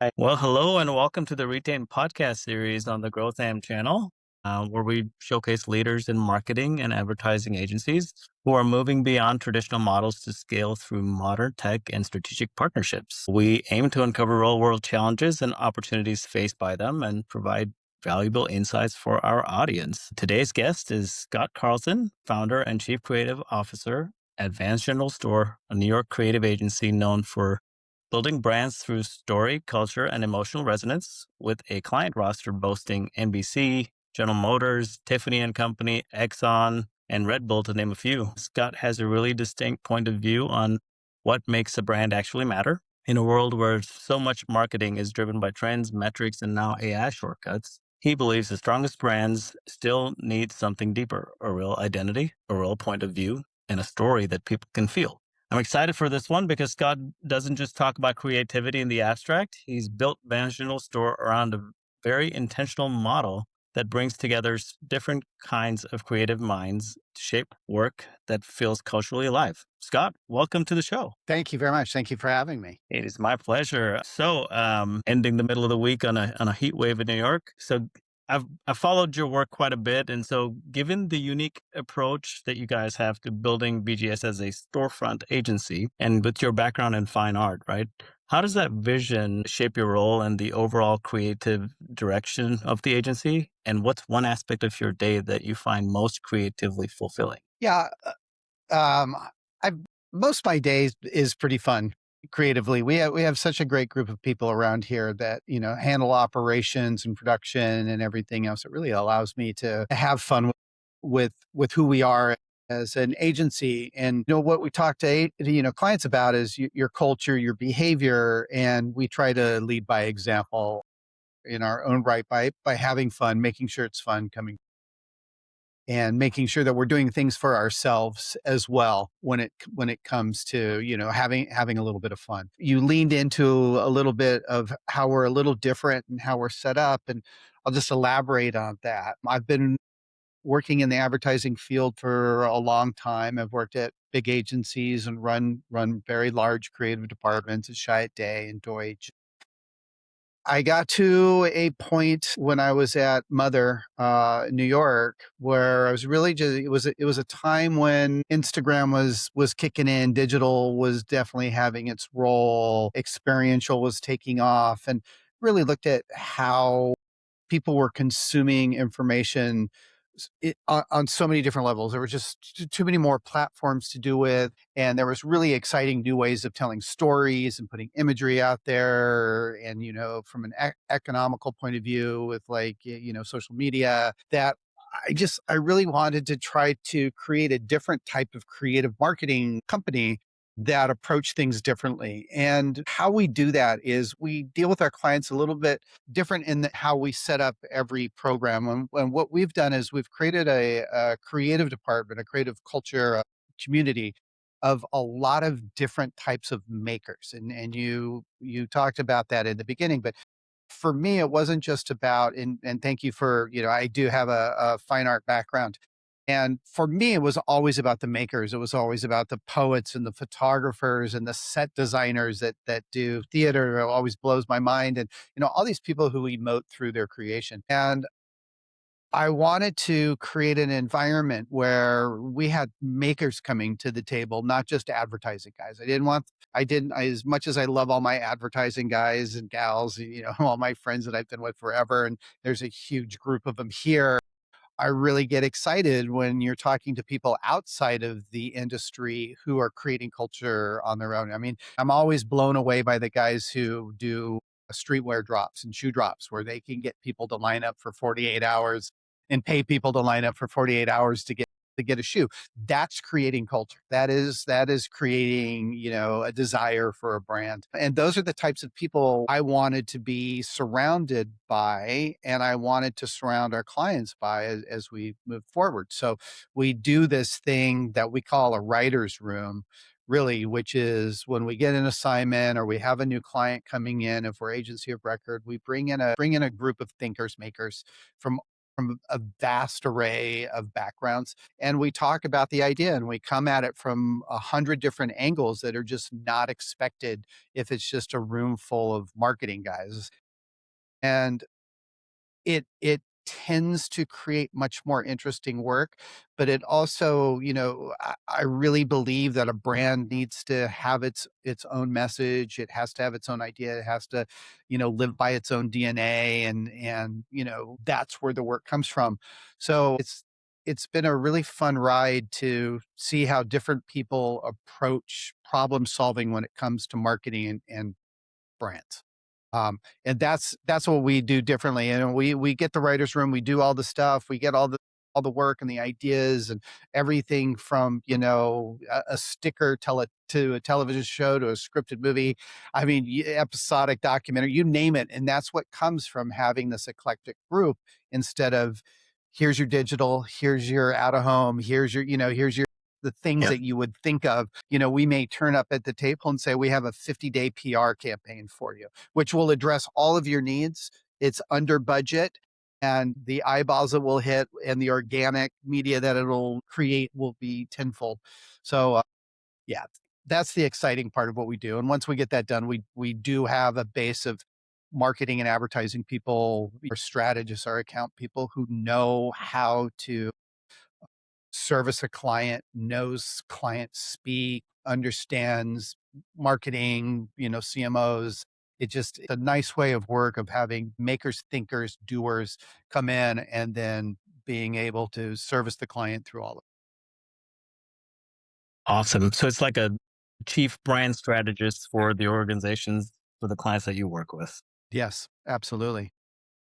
Hi. Well, hello and welcome to the Retain podcast series on the GrowthAmped channel, where we showcase leaders in marketing and advertising agencies who are moving beyond traditional models to scale through modern tech and strategic partnerships. We aim to uncover real world challenges and opportunities faced by them and provide valuable insights for our audience. Today's guest is Scott Carlson, founder and chief creative officer at Vans General Store, a New York creative agency known for building brands through story, culture, and emotional resonance with a client roster boasting NBC, General Motors, Tiffany and Company, Exxon, and Red Bull, to name a few. Scott has a really distinct point of view on what makes a brand actually matter. In a world where so much marketing is driven by trends, metrics, and now AI shortcuts, he believes the strongest brands still need something deeper, a real identity, a real point of view, and a story that people can feel. I'm excited for this one because Scott doesn't just talk about creativity in the abstract. He's built Vaginal Store around a very intentional model that brings together different kinds of creative minds to shape work that feels culturally alive. Scott, welcome to the show. Thank you very much. Thank you for having me. It is my pleasure. So, ending the middle of the week on a heat wave in New York. So, I've followed your work quite a bit, and so given the unique approach that you guys have to building BGS as a storefront agency, and with your background in fine art, right? How does that vision shape your role and the overall creative direction of the agency? And what's one aspect of your day that you find most creatively fulfilling? Yeah, um, I've most of my days is pretty fun creatively. We have such a great group of people around here that handle operations and production and everything else. It really allows me to have fun with who we are as an agency. And what we talk to clients about is your culture, your behavior, and we try to lead by example in our own right by having fun, making sure it's fun coming and making sure that we're doing things for ourselves as well when it comes to having a little bit of fun. You leaned into a little bit of how we're a little different and how we're set up, and I'll just elaborate on that. I've been working in the advertising field for a long time. I've worked at big agencies and run very large creative departments at Chiat Day and Deutsch. I got to a point when I was at Mother, New York, where I was really just it was a time when Instagram was kicking in, digital was definitely having its role, experiential was taking off, and really looked at how people were consuming information on so many different levels. There were just too many more platforms to do with, and there was really exciting new ways of telling stories and putting imagery out there. And from an economical point of view, with like social media, that I really wanted to try to create a different type of creative marketing company that approach things differently. And how we do that is we deal with our clients a little bit different in how we set up every program. And what we've done is we've created a creative department, a creative culture community of a lot of different types of makers. And you talked about that in the beginning, but for me, it wasn't just about, and thank you for, I do have a fine art background. And for me, it was always about the makers. It was always about the poets and the photographers and the set designers that do theater. It always blows my mind. And, all these people who emote through their creation. And I wanted to create an environment where we had makers coming to the table, not just advertising guys. As much as I love all my advertising guys and gals, all my friends that I've been with forever, and there's a huge group of them here. I really get excited when you're talking to people outside of the industry who are creating culture on their own. I mean, I'm always blown away by the guys who do streetwear drops and shoe drops where they can get people to line up for 48 hours and pay people to line up for 48 hours to get a shoe. That's creating culture. That is creating, a desire for a brand. And those are the types of people I wanted to be surrounded by, and I wanted to surround our clients by as we move forward. So we do this thing that we call a writer's room, really, which is when we get an assignment or we have a new client coming in, if we're agency of record, we bring in a group of thinkers, makers from from a vast array of backgrounds. And we talk about the idea and we come at it from 100 different angles that are just not expected if it's just a room full of marketing guys. And it tends to create much more interesting work, but it also, I really believe that a brand needs to have its own message. It has to have its own idea. It has to, live by its own DNA, and that's where the work comes from. So it's been a really fun ride to see how different people approach problem solving when it comes to marketing and brands. And that's what we do differently. And we get the writers' room, we do all the stuff, we get all the work and the ideas and everything from a sticker to a television show to a scripted movie. I mean, episodic documentary, you name it. And that's what comes from having this eclectic group instead of here's your digital, here's your out of home, here's your the things Yeah. that you would think of. We may turn up at the table and say, we have a 50-day PR campaign for you, which will address all of your needs. It's under budget, and the eyeballs it will hit and the organic media that it'll create will be tenfold. So, yeah, that's the exciting part of what we do. And once we get that done, we do have a base of marketing and advertising people, our strategists, our account people who know how to service a client, knows client speak, understands marketing, CMOs. It's a nice way of work of having makers, thinkers, doers come in and then being able to service the client through all of it. Awesome. So it's like a chief brand strategist for the organizations, for the clients that you work with. Yes, absolutely.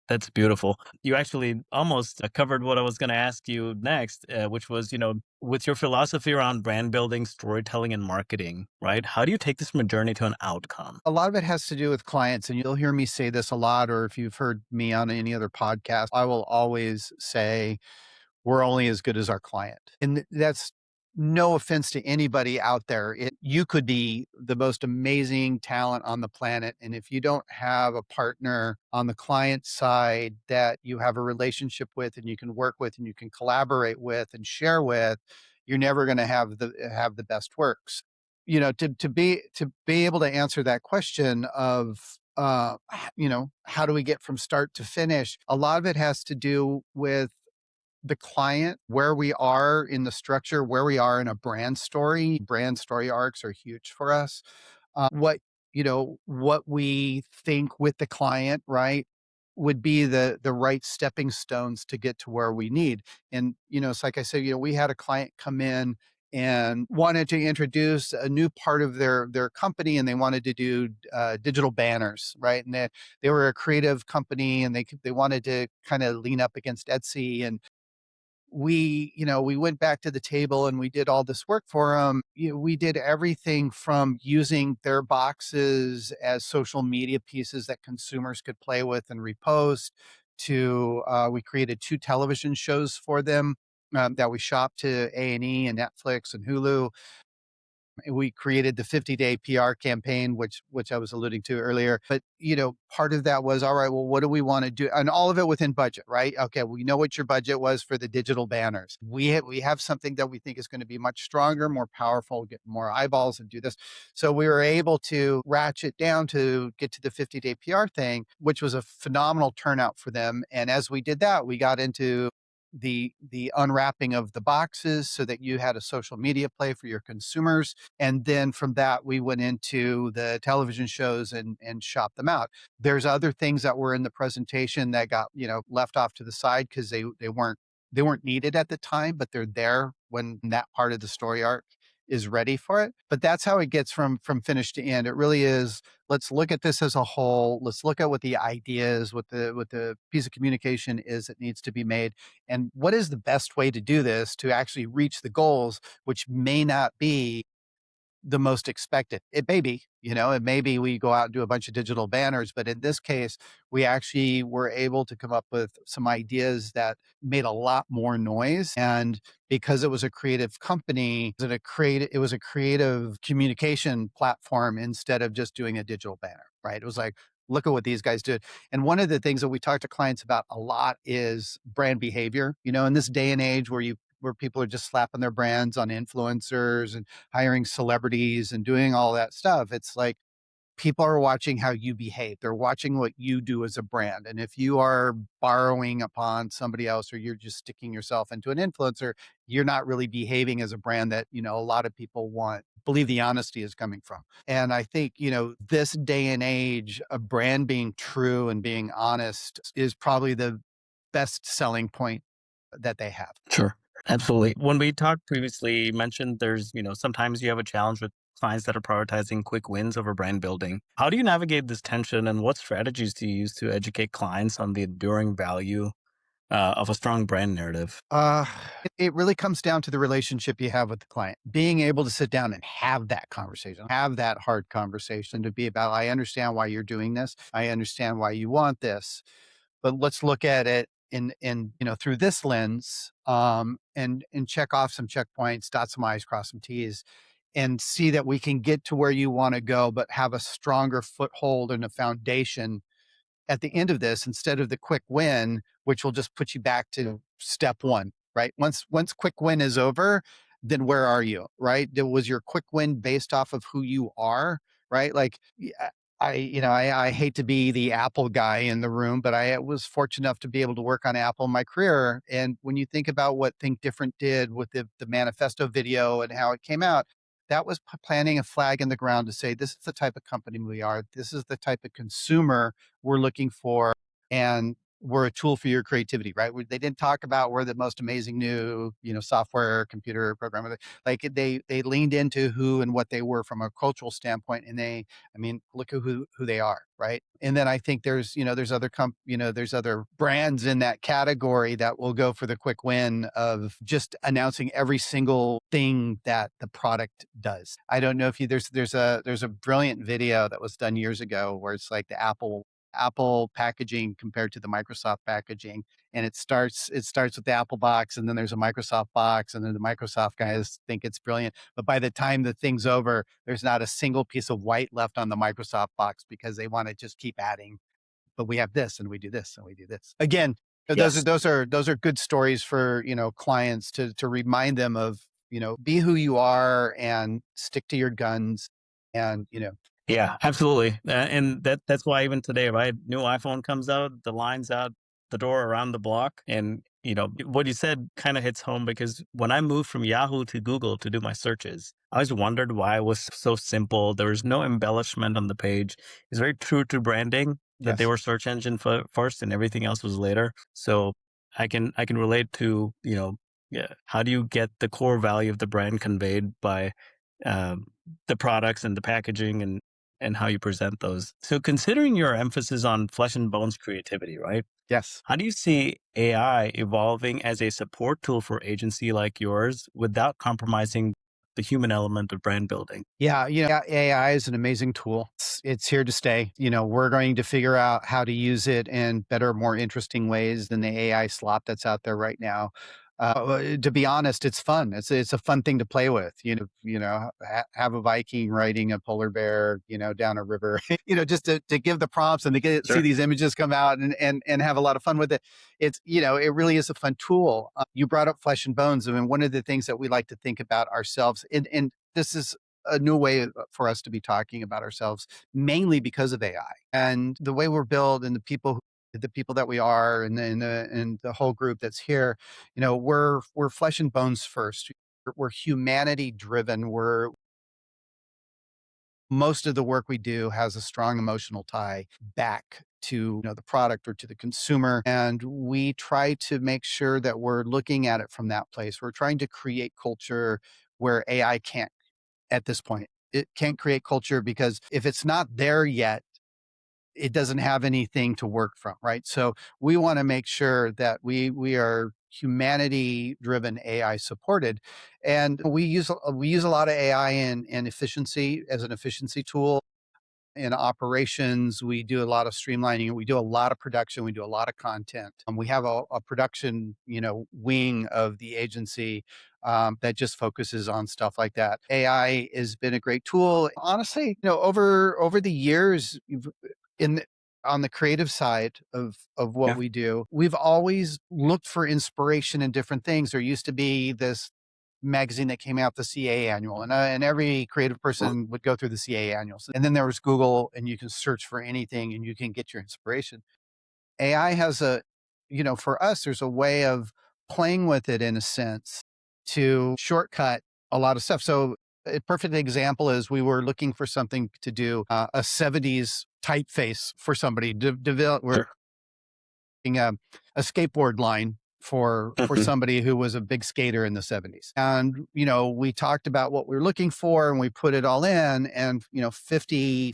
That's beautiful. You actually almost covered what I was going to ask you next, which was, with your philosophy around brand building, storytelling, and marketing, right? How do you take this from a journey to an outcome? A lot of it has to do with clients, and you'll hear me say this a lot, or if you've heard me on any other podcast, I will always say, we're only as good as our client. And that's no offense to anybody out there. You could be the most amazing talent on the planet. And if you don't have a partner on the client side that you have a relationship with and you can work with and you can collaborate with and share with, you're never going to have the best works. To be able to answer that question of how do we get from start to finish? A lot of it has to do with the client, where we are in the structure, where we are in a brand story. Brand story arcs are huge for us. What we think with the client, right, would be the right stepping stones to get to where we need. And it's like I said, we had a client come in and wanted to introduce a new part of their company, and they wanted to do digital banners, right? And they were a creative company, and they wanted to kind of lean up against Etsy. And we went back to the table and we did all this work for them. We did everything from using their boxes as social media pieces that consumers could play with and repost to we created 2 television shows for them that we shopped to A&E and Netflix and Hulu. We created the 50-day PR campaign, which I was alluding to earlier. But, part of that was, all right, well, what do we want to do? And all of it within budget, right? Okay, we know what your budget was for the digital banners. We have something that we think is going to be much stronger, more powerful, get more eyeballs and do this. So we were able to ratchet down to get to the 50-day PR thing, which was a phenomenal turnout for them. And as we did that, we got into the unwrapping of the boxes so that you had a social media play for your consumers. And then from that, we went into the television shows and shopped them out. There's other things that were in the presentation that got, left off to the side because they weren't needed at the time, but they're there when that part of the story arc is ready for it. But that's how it gets from finish to end. It really is, let's look at this as a whole. Let's look at what the idea is, what the piece of communication is that needs to be made, and what is the best way to do this to actually reach the goals, which may not be the most expected. It may be we go out and do a bunch of digital banners, but in this case, we actually were able to come up with some ideas that made a lot more noise. And because it was a creative company, it was a creative communication platform instead of just doing a digital banner, right? It was like, look at what these guys did. And one of the things that we talk to clients about a lot is brand behavior. In this day and age where people are just slapping their brands on influencers and hiring celebrities and doing all that stuff, it's like people are watching how you behave. They're watching what you do as a brand. And if you are borrowing upon somebody else or you're just sticking yourself into an influencer, you're not really behaving as a brand that, a lot of people believe the honesty is coming from. And I think, this day and age, a brand being true and being honest is probably the best selling point that they have. Sure. Absolutely. When we talked previously, you mentioned sometimes you have a challenge with clients that are prioritizing quick wins over brand building. How do you navigate this tension and what strategies do you use to educate clients on the enduring value of a strong brand narrative? It really comes down to the relationship you have with the client. Being able to sit down and have that conversation, have that hard conversation to be about, I understand why you're doing this. I understand why you want this, but let's look at it through this lens, and check off some checkpoints, dot some I's, cross some T's, and see that we can get to where you want to go, but have a stronger foothold and a foundation at the end of this instead of the quick win, which will just put you back to step one, right? Once quick win is over, then where are you, right? Was your quick win based off of who you are, right? Like I hate to be the Apple guy in the room, but I was fortunate enough to be able to work on Apple in my career. And when you think about what Think Different did with the manifesto video and how it came out, that was planting a flag in the ground to say, this is the type of company we are. This is the type of consumer we're looking for. And we're a tool for your creativity, right? They didn't talk about we're the most amazing new, software, computer programmer. Like they leaned into who and what they were from a cultural standpoint. And look at who they are, right? And then I think there's other brands in that category that will go for the quick win of just announcing every single thing that the product does. I don't know if there's a brilliant video that was done years ago where it's like the Apple packaging compared to the Microsoft packaging. And it starts with the Apple box, and then there's a Microsoft box, and then the Microsoft guys think it's brilliant. But by the time the thing's over, there's not a single piece of white left on the Microsoft box because they want to just keep adding. But we have this and we do this and we do this. Again, those are Yes. those are good stories for, clients to remind them of, be who you are and stick to your guns and, Yeah, absolutely. And that's why even today, right? New iPhone comes out, the lines out the door around the block. And, what you said kind of hits home because when I moved from Yahoo to Google to do my searches, I always wondered why it was so simple. There was no embellishment on the page. It's very true to branding that they yes. were search engine first and everything else was later. So I can relate to, yeah, how do you get the core value of the brand conveyed by um, the products and the packaging and how you present those. So considering your emphasis on flesh and bones creativity, right? Yes. How do you see AI evolving as a support tool for agency like yours without compromising the human element of brand building? Yeah, AI is an amazing tool. It's here to stay. We're going to figure out how to use it in better, more interesting ways than the AI slop that's out there right now. To be honest, it's fun. It's a fun thing to play with. Have a Viking riding a polar bear, down a river. Just to give the prompts and to see Sure. these images come out and have a lot of fun with it. It really is a fun tool. You brought up flesh and bones. I mean, one of the things that we like to think about ourselves, and this is a new way for us to be talking about ourselves, mainly because of AI and the way we're built and the people that we are, and the whole group that's here. We're flesh and bones first. We're humanity driven. We're Most of the work we do has a strong emotional tie back to the product or to the consumer, and we try to make sure that we're looking at it from that place. We're trying to create culture where AI can't. At this point, it can't create culture because if it's not there yet, it doesn't have anything to work from, right? So we want to make sure that we are humanity driven, AI supported, and we use a lot of AI in efficiency as an efficiency tool. In operations, we do a lot of streamlining. We do a lot of production. We do a lot of content. We have a production, wing of the agency, that just focuses on stuff like that. AI has been a great tool. Honestly, over the years, in on the creative side of what Yeah. we do, we've always looked for inspiration in different things. There used to be this magazine that came out, the CA annual, and every creative person would go through the CA annuals. And then there was Google, and you can search for anything and you can get your inspiration. AI has for us, there's a way of playing with it in a sense to shortcut a lot of stuff. So a perfect example is we were looking for something to do a 70s typeface for somebody to develop. We're Sure. making a skateboard line for Mhm. somebody who was a big skater in the 70s. And we talked about what we were looking for and we put it all in, and 50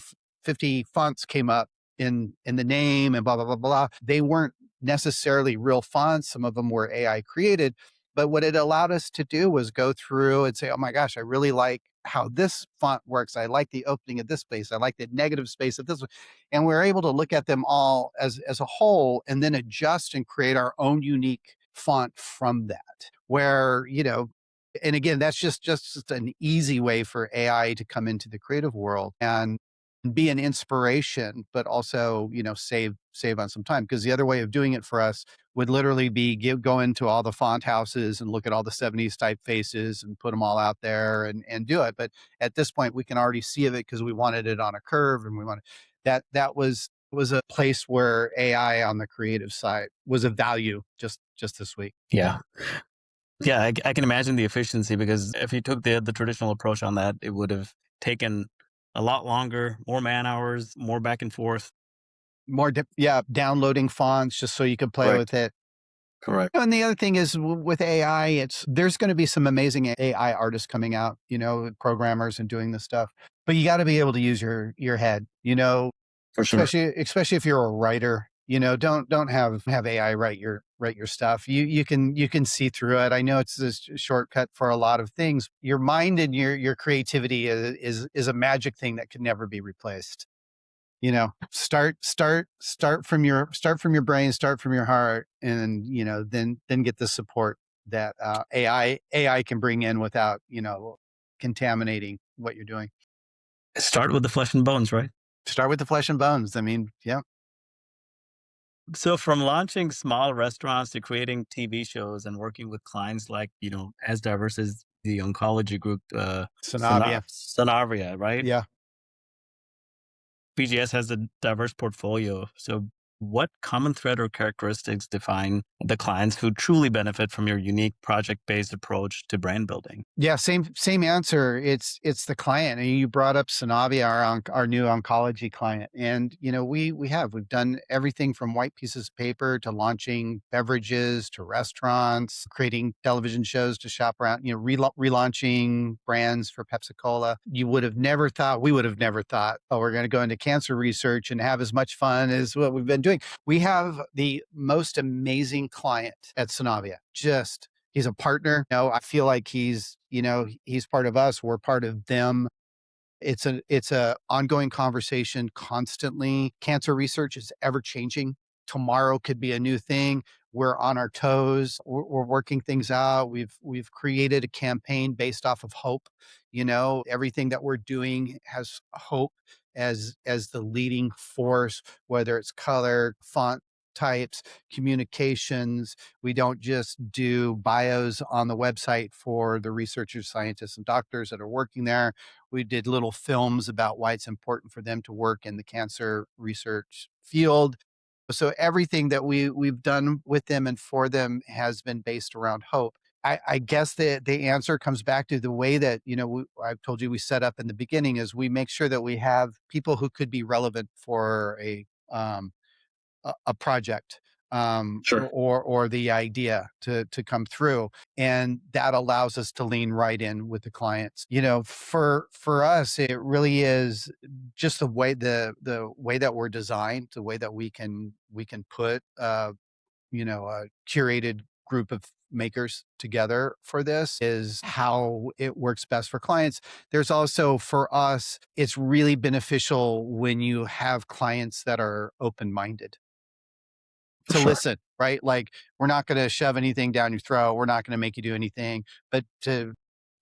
fonts came up in the name and blah blah blah blah. They weren't necessarily real fonts. Some of them were AI created, but what it allowed us to do was go through and say, oh my gosh, I really like how this font works. I like the opening of this space. I like the negative space of this one. And we're able to look at them all as a whole and then adjust and create our own unique font from that. Where, and again, that's just an easy way for AI to come into the creative world and be an inspiration, but also, save on some time. Because the other way of doing it for us would literally be go into all the font houses and look at all the 70s typefaces and put them all out there and do it. But at this point, we can already see of it because we wanted it on a curve and we wanted that was a place where AI on the creative side was a value just this week. Yeah. Yeah, I can imagine the efficiency because if you took the traditional approach on that, it would have taken a lot longer, more man hours, more back and forth. Yeah, downloading fonts just so you could play with Correct. it. Correct. And the other thing is with AI, there's going to be some amazing AI artists coming out, programmers and doing this stuff. But you got to be able to use your head, For sure. especially if you're a writer. Don't have AI write your stuff. You can see through it. I know it's this shortcut for a lot of things. Your mind and your creativity is a magic thing that can never be replaced. Start from your brain, start from your heart, and then get the support that AI can bring in without contaminating what you're doing. Start with the flesh and bones, right? Start with the flesh and bones. I mean, yeah. So from launching small restaurants to creating TV shows and working with clients like, as diverse as the oncology group, Sanavia. Sanavia, right? Yeah. BGS has a diverse portfolio. So what common thread or characteristics define the clients who truly benefit from your unique project-based approach to brand building? Yeah, same answer. It's the client. And you brought up Sanavia, our new oncology client, and we've done everything from white pieces of paper to launching beverages to restaurants, creating television shows to shop around. Relaunching brands for Pepsi Cola. You would have never thought. We would have never thought. Oh, we're going to go into cancer research and have as much fun as what we've been doing. We have the most amazing client at Sanavia. He's a partner. I feel like he's part of us. We're part of them. It's a ongoing conversation constantly. Cancer research is ever changing. Tomorrow could be a new thing. We're on our toes. We're working things out. We've created a campaign based off of hope. Everything that we're doing has hope as the leading force, whether it's color, font types, communications. We don't just do bios on the website for the researchers, scientists, and doctors that are working there. We did little films about why it's important for them to work in the cancer research field. So everything that we've done with them and for them has been based around hope. I guess the answer comes back to the way that, I've told you we set up in the beginning is we make sure that we have people who could be relevant for a project, Sure. or the idea to come through, and that allows us to lean right in with the clients. For us, it really is just the way that we're designed, the way that we can put a curated group of makers together for this is how it works best for clients. There's also for us, it's really beneficial when you have clients that are open-minded For to sure. listen, right? Like, we're not going to shove anything down your throat. We're not going to make you do anything, but to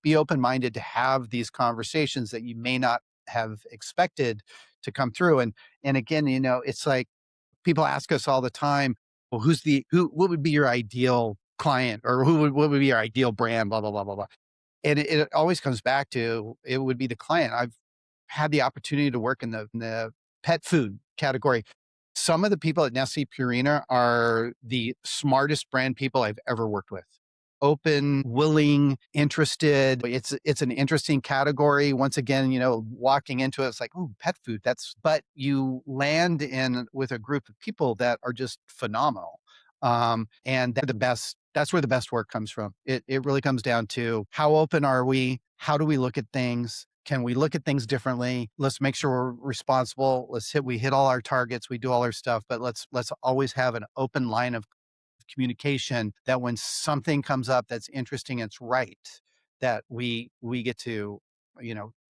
be open-minded to have these conversations that you may not have expected to come through. And again, it's like People ask us all the time, well, what would be your ideal client, or what would be your ideal brand, blah, blah, blah, blah, blah. And it always comes back to, it would be the client. I've had the opportunity to work in the pet food category. Some of the people at Nestle Purina are the smartest brand people I've ever worked with. Open, willing, interested. It's an interesting category. Once again, walking into it, it's like, oh, pet food. But you land in with a group of people that are just phenomenal. And they're the best. That's where the best work comes from. It really comes down to, how open are we? How do we look at things? Can we look at things differently? Let's make sure we're responsible. We hit all our targets. We do all our stuff, but let's always have an open line of communication, that when something comes up that's interesting, it's right, that we get to,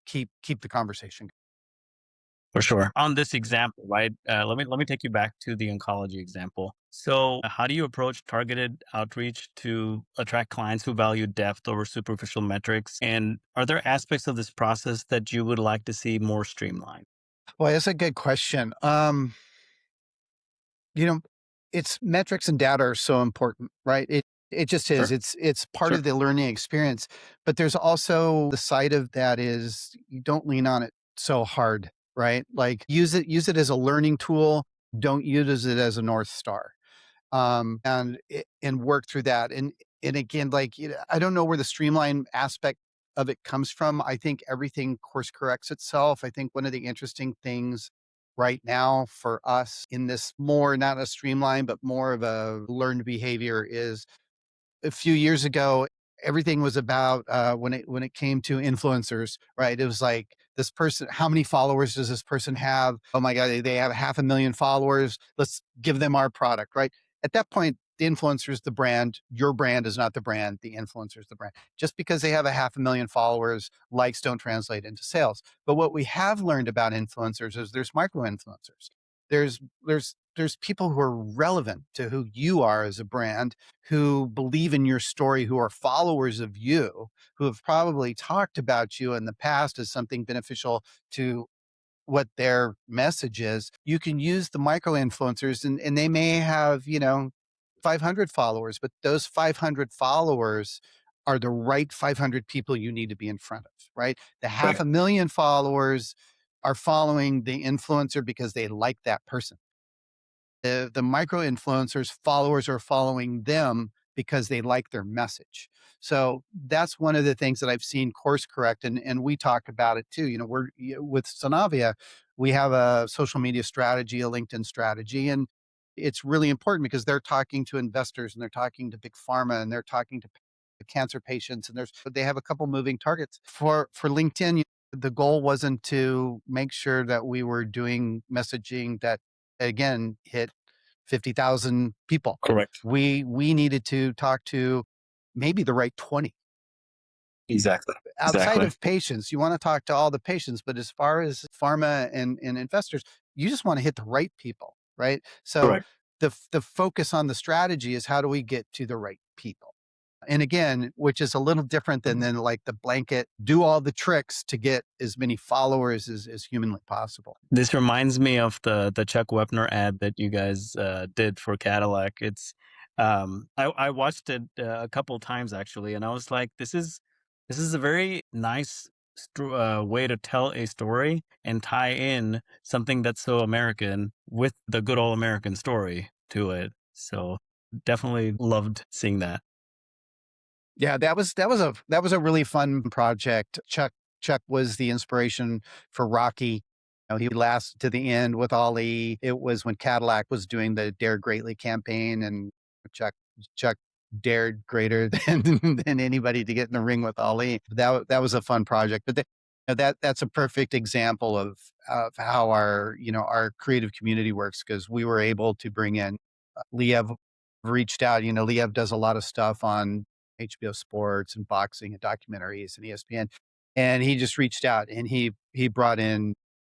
keep the conversation. For sure. On this example, right? Let me take you back to the oncology example. So, how do you approach targeted outreach to attract clients who value depth over superficial metrics? And are there aspects of this process that you would like to see more streamlined? Well, that's a good question. You know, it's metrics and data are so important, right? It just is. Sure. It's part Sure. of the learning experience, but there's also the side of that is, you don't lean on it so hard, right? Like, use it as a learning tool. Don't use it as a North Star. And work through that. And again, like, I don't know where the streamline aspect of it comes from. I think everything course corrects itself. I think one of the interesting things right now for us in this, more not a streamline, but more of a learned behavior, is, a few years ago, everything was about, when it came to influencers, right? It was like, this person, how many followers does this person have? Oh my God, they have 500,000 followers. Let's give them our product, right? At that point, the influencer is the brand. Your brand is not the brand. The influencer is the brand. Just because they have 500,000 followers, likes don't translate into sales. But what we have learned about influencers is, there's micro influencers. There's people who are relevant to who you are as a brand, who believe in your story, who are followers of you, who have probably talked about you in the past as something beneficial to what their message is. You can use the micro influencers, and they may have, 500 followers, but those 500 followers are the right 500 people you need to be in front of, right? The half Right. a million followers are following the influencer because they like that person. The micro influencers followers are following them because they like their message. So that's one of the things that I've seen course correct. And we talk about it too. With Sanavia, we have a social media strategy, a LinkedIn strategy, and it's really important because they're talking to investors, and they're talking to big pharma, and they're talking to cancer patients, and they have a couple moving targets for LinkedIn. The goal wasn't to make sure that we were doing messaging that, again, hit 50,000 people. Correct. We needed to talk to maybe the right 20. Exactly. Outside Exactly. of patients, you want to talk to all the patients, but as far as pharma and investors, you just want to hit the right people, right? So Correct. the focus on the strategy is, how do we get to the right people? And again, which is a little different than like the blanket, do all the tricks to get as many followers as humanly possible. This reminds me of the Chuck Wepner ad that you guys did for Cadillac. I watched it a couple times actually, and I was like, this is a very nice way to tell a story and tie in something that's so American with the good old American story to it. So definitely loved seeing that. Yeah, that was a really fun project. Chuck was the inspiration for Rocky. He lasted to the end with Ali. It was when Cadillac was doing the Dare Greatly campaign, and Chuck Chuck dared greater than anybody to get in the ring with Ali. That was a fun project. But that's a perfect example of how our creative community works, because we were able to bring in Liev reached out. Liev does a lot of stuff on HBO Sports and boxing and documentaries and ESPN. And he just reached out, and he brought in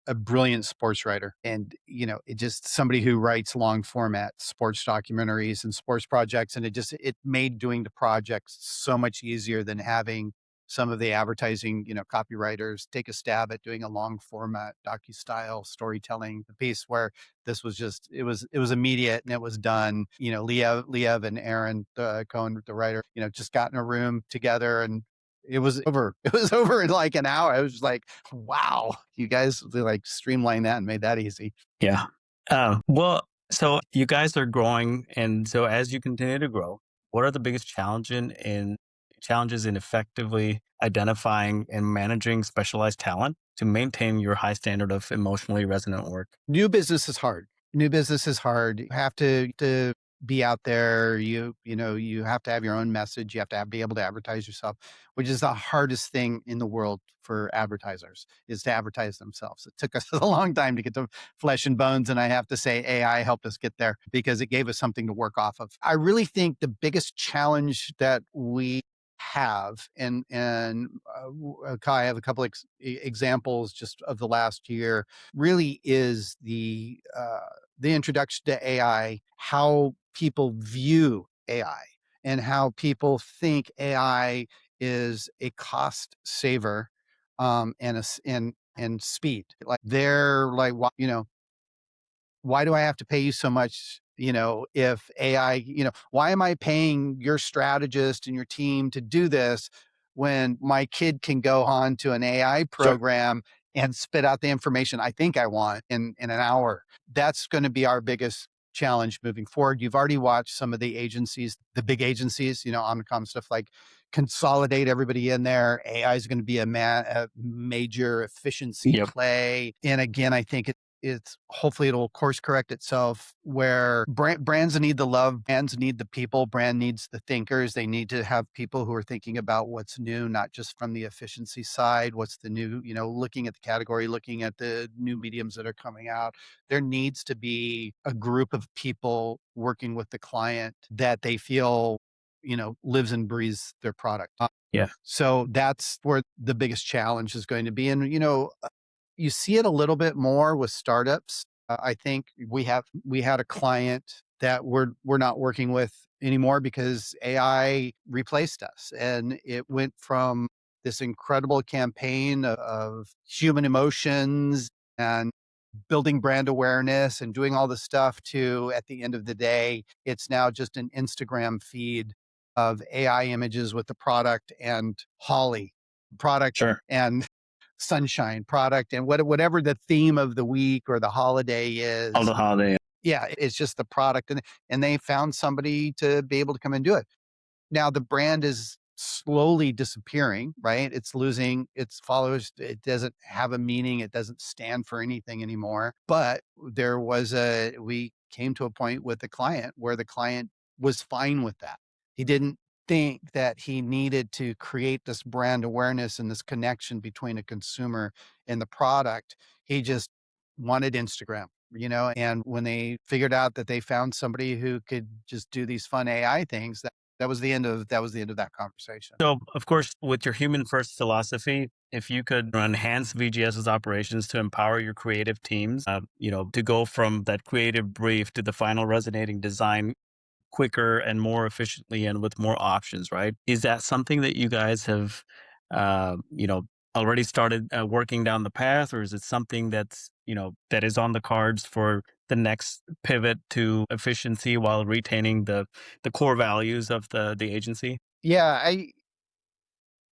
a brilliant sports writer, and it just somebody who writes long format sports documentaries and sports projects. And it made doing the projects so much easier than having some of the advertising, copywriters take a stab at doing a long format docu-style storytelling piece where this was just it was immediate and it was done. Liev and Aaron Cohen, the writer, just got in a room together and it was over. It was over in like an hour. I was just like, wow, you guys like streamlined that and made that easy. Yeah. Well, so you guys are growing, and so as you continue to grow, what are the biggest challenges in effectively identifying and managing specialized talent to maintain your high standard of emotionally resonant work? New business is hard. New business is hard. You have to be out there. You have to have your own message. You have to be able to advertise yourself, which is the hardest thing in the world for advertisers is to advertise themselves. It took us a long time to get to flesh and bones. And I have to say AI helped us get there because it gave us something to work off of. I really think the biggest challenge that we have Kai, I have a couple examples just of the last year really is the introduction to AI, how people view AI, and how people think AI is a cost saver, and speed. Like they're like, why do I have to pay you so much? If AI, why am I paying your strategist and your team to do this when my kid can go on to an AI Sure. program and spit out the information I think I want in an hour? That's going to be our biggest challenge moving forward. You've already watched some of the agencies, the big agencies, Omnicom stuff like consolidate everybody in there. AI is going to be a major efficiency Yep. play. And again, I think it's hopefully it'll course correct itself where brands need the love, brands need the people, brand needs the thinkers. They need to have people who are thinking about what's new, not just from the efficiency side, what's the new, looking at the category, looking at the new mediums that are coming out. There needs to be a group of people working with the client that they feel, lives and breathes their product. Yeah. So that's where the biggest challenge is going to be. And, you see it a little bit more with startups. I think we had a client that we're not working with anymore because AI replaced us, and it went from this incredible campaign of human emotions and building brand awareness and doing all this stuff to, at the end of the day, it's now just an Instagram feed of AI images with the product and Holly product Sure. and sunshine product and whatever the theme of the week or the holiday All is. the holiday. Yeah, it's just the product, and they found somebody to be able to come and do it. Now the brand is slowly disappearing, right? It's losing its followers. It doesn't have a meaning. It doesn't stand for anything anymore. But we came to a point with the client where the client was fine with that. He didn't think that he needed to create this brand awareness and this connection between a consumer and the product. He just wanted Instagram. And when they figured out that they found somebody who could just do these fun AI things, that was the end of that conversation. So, of course, with your human first philosophy, if you could enhance VGS's operations to empower your creative teams, to go from that creative brief to the final resonating design quicker and more efficiently and with more options, right? Is that something that you guys have, uh, you know, already started working down the path, or is it something that is on the cards for the next pivot to efficiency while retaining the core values of the agency? Yeah,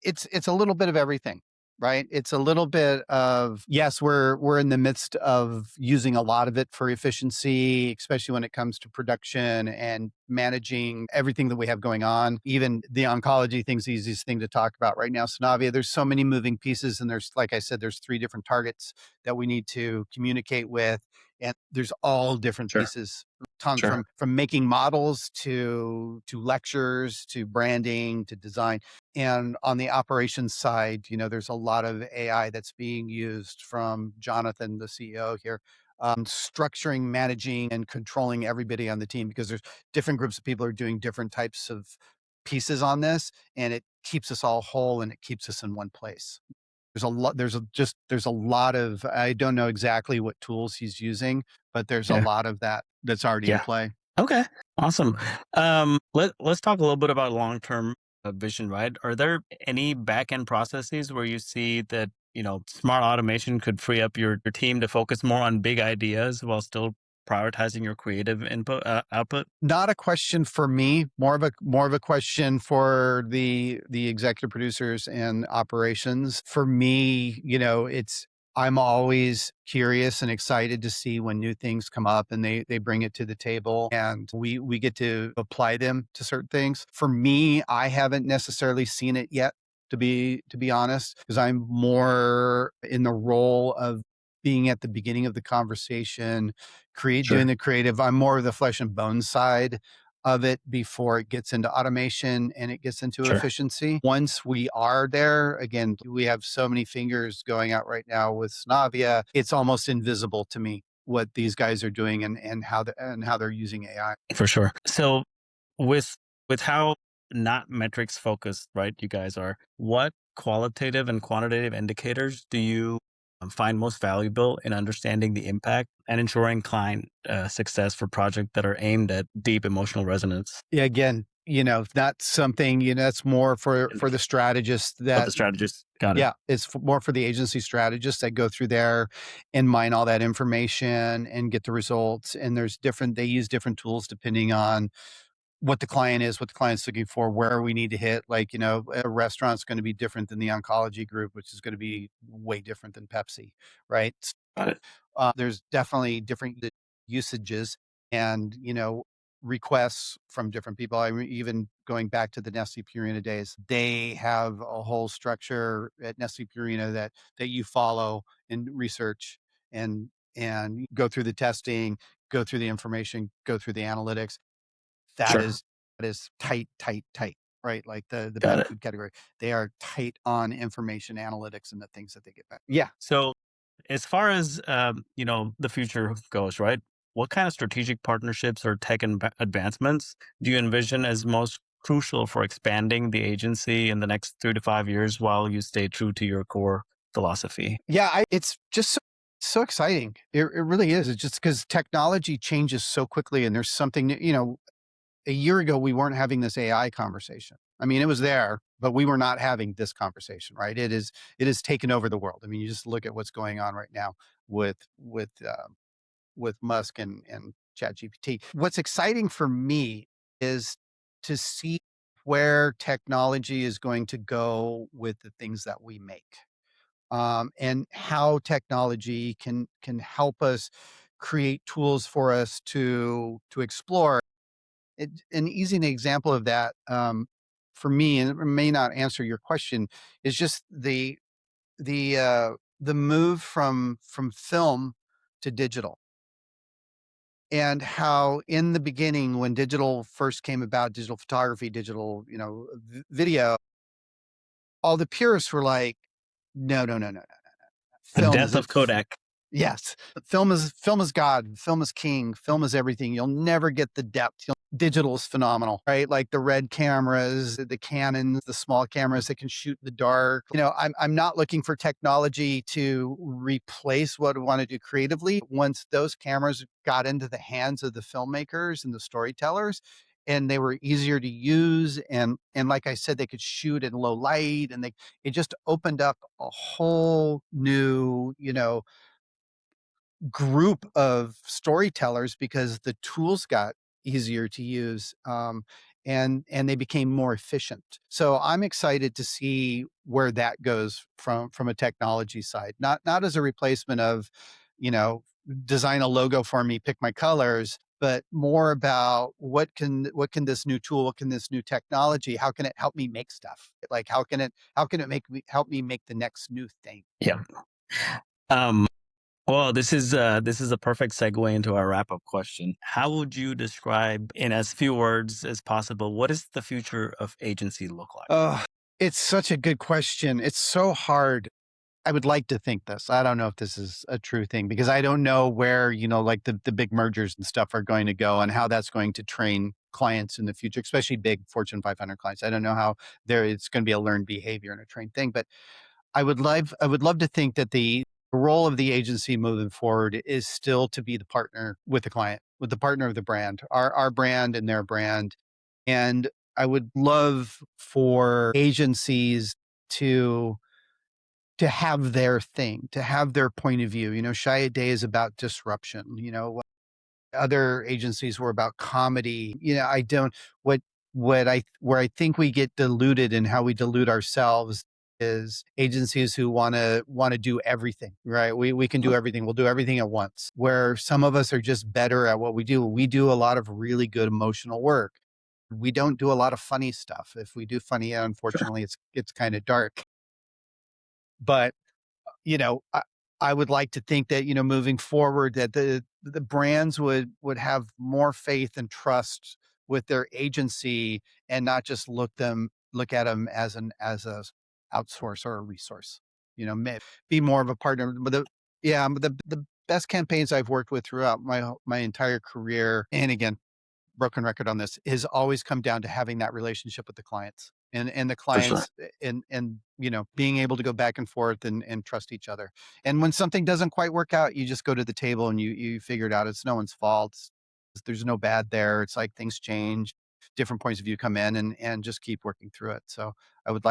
it's a little bit of everything, right? It's a little bit of, yes, we're in the midst of using a lot of it for efficiency, especially when it comes to production and managing everything that we have going on. Even the oncology thing's the easiest thing to talk about right now. Synavia, there's so many moving pieces, and there's, like I said, there's 3 different targets that we need to communicate with, and there's all different Sure. pieces. Ton Sure. from making models to lectures to branding to design. And on the operations side, there's a lot of AI that's being used from Jonathan, the CEO here, structuring, managing, and controlling everybody on the team because there's different groups of people who are doing different types of pieces on this, and it keeps us all whole and it keeps us in one place. There's a lot of, I don't know exactly what tools he's using, but there's a Yeah. lot of that that's already in Yeah. play. Okay. Awesome. Let's talk a little bit about long term vision, right? Are there any back end processes where you see that, smart automation could free up your team to focus more on big ideas while still prioritizing your creative output? Not a question for me, more of a question for the executive producers and operations. For me, I'm always curious and excited to see when new things come up and they bring it to the table and we get to apply them to certain things. For me, I haven't necessarily seen it yet, to be honest, because I'm more in the role of being at the beginning of the conversation, doing Sure. the creative. I'm more of the flesh and bone side of it before it gets into automation and it gets into Sure. efficiency. Once we are there, again, we have so many fingers going out right now with Snavia. It's almost invisible to me what these guys are doing and how they're using AI. For sure. So with how not metrics focused, right, you guys are, what qualitative and quantitative indicators do you find most valuable in understanding the impact and ensuring client success for projects that are aimed at deep emotional resonance? Yeah, again, that's something, that's more for the strategists Of the that strategists. Got it. yeah, it's more for the agency strategists that go through there and mine all that information and get the results. And they use different tools depending on what the client is, what the client's looking for, where we need to hit. Like, a restaurant's going to be different than the oncology group, which is going to be way different than Pepsi, right? Got it. There's definitely different usages and, requests from different people. I mean, even going back to the Nestle Purina days, they have a whole structure at Nestle Purina that you follow and research and go through the testing, go through the information, go through the analytics. That Sure. is that is tight, tight, tight, right? Like the Got pet it. food category. They are tight on information analytics and the things that they get back. Yeah. So as far as the future goes, right? What kind of strategic partnerships or tech advancements do you envision as most crucial for expanding the agency in the next 3 to 5 years while you stay true to your core philosophy? Yeah, it's just so exciting. It really is. It's just because technology changes so quickly and there's something that, a year ago, we weren't having this AI conversation. I mean, it was there, but we were not having this conversation, right? It is taken over the world. I mean, you just look at what's going on right now with with Musk and ChatGPT. What's exciting for me is to see where technology is going to go with the things that we make, and how technology can help us create tools for us to explore. An easy example of that, for me, and it may not answer your question, is just the move from film to digital. And how in the beginning, when digital first came about, digital photography, digital, video, all the purists were like, no, no, no, no, no. The Film death is of Kodak. Yes, film is God, film is king, film is everything. You'll never get the depth. Digital is phenomenal, right? Like the red cameras, the Canons, the small cameras that can shoot in the dark. I'm not looking for technology to replace what I want to do creatively. Once those cameras got into the hands of the filmmakers and the storytellers, and they were easier to use, and like I said, they could shoot in low light, and it just opened up a whole new, group of storytellers because the tools got easier to use, and they became more efficient. So I'm excited to see where that goes from a technology side, not as a replacement of, you know, design a logo for me, pick my colors, but more about what can this new tool, what can this new technology, how can it help me make stuff? Like how can it help me make the next new thing? Yeah. Um, well, this is a perfect segue into our wrap up question. How would you describe, in as few words as possible, what does the future of agency look like? Oh, it's such a good question. It's so hard. I would like to think this. I don't know if this is a true thing because I don't know where, like the big mergers and stuff are going to go and how that's going to train clients in the future, especially big Fortune 500 clients. I don't know how it's going to be a learned behavior and a trained thing, but I would love to think that the role of the agency moving forward is still to be the partner with the client, with the partner of the brand, our brand and their brand. And I would love for agencies to have their thing, to have their point of view. Shy a Day is about disruption. Other agencies were about comedy. I don't what I where I think we get diluted and how we dilute ourselves is agencies who want to do everything, right? We can do everything. We'll do everything at once. Where some of us are just better at what we do. We do a lot of really good emotional work. We don't do a lot of funny stuff. If we do funny, unfortunately, it's kind of dark. But you know, I, I would like to think that, moving forward, that the brands would have more faith and trust with their agency and not just look at them as a outsource or a resource. Be more of a partner. But the best campaigns I've worked with throughout my entire career, and again, broken record on this, has always come down to having that relationship with the clients and the For sure. clients and being able to go back and forth and trust each other. And when something doesn't quite work out, you just go to the table and you figure it out. It's no one's fault. There's no bad there. It's like things change, different points of view come in, and just keep working through it. So I would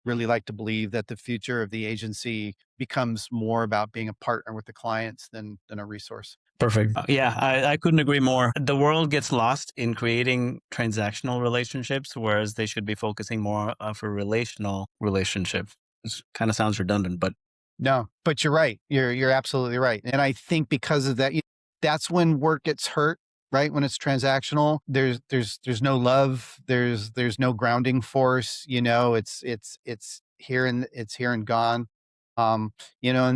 really like to believe that the future of the agency becomes more about being a partner with the clients than a resource. Perfect. Yeah, I couldn't agree more. The world gets lost in creating transactional relationships, whereas they should be focusing more of a relational relationship. This kind of sounds redundant, but No, but you're right. You're absolutely right. And I think because of that, that's when work gets hurt, right? When it's transactional, there's no love, there's no grounding force, it's here and gone. And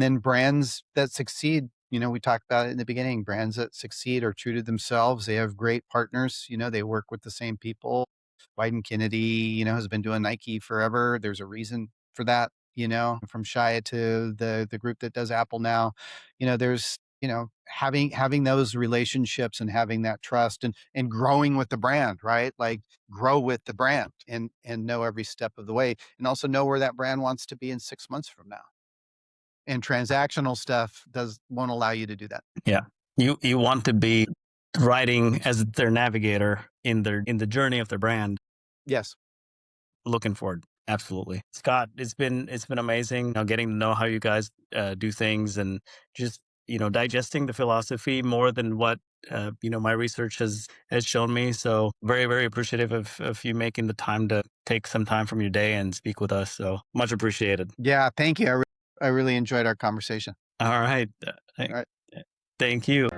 then brands that succeed, we talked about it in the beginning, brands that succeed are true to themselves. They have great partners, they work with the same people. Wyden Kennedy, has been doing Nike forever. There's a reason for that, from Shia to the group that does Apple now. There's, having those relationships and having that trust and growing with the brand, right? Like grow with the brand and know every step of the way and also know where that brand wants to be in 6 months from now. And transactional stuff won't allow you to do that. yeah, you want to be riding as their navigator in the journey of their brand. Yes. Looking forward. Absolutely. Scott, it's been amazing, getting to know how you guys do things and just, digesting the philosophy more than what, my research has shown me. So very, very appreciative of you making the time to take some time from your day and speak with us. So much appreciated. Yeah. Thank you. I really enjoyed our conversation. All right. All right. Thank you.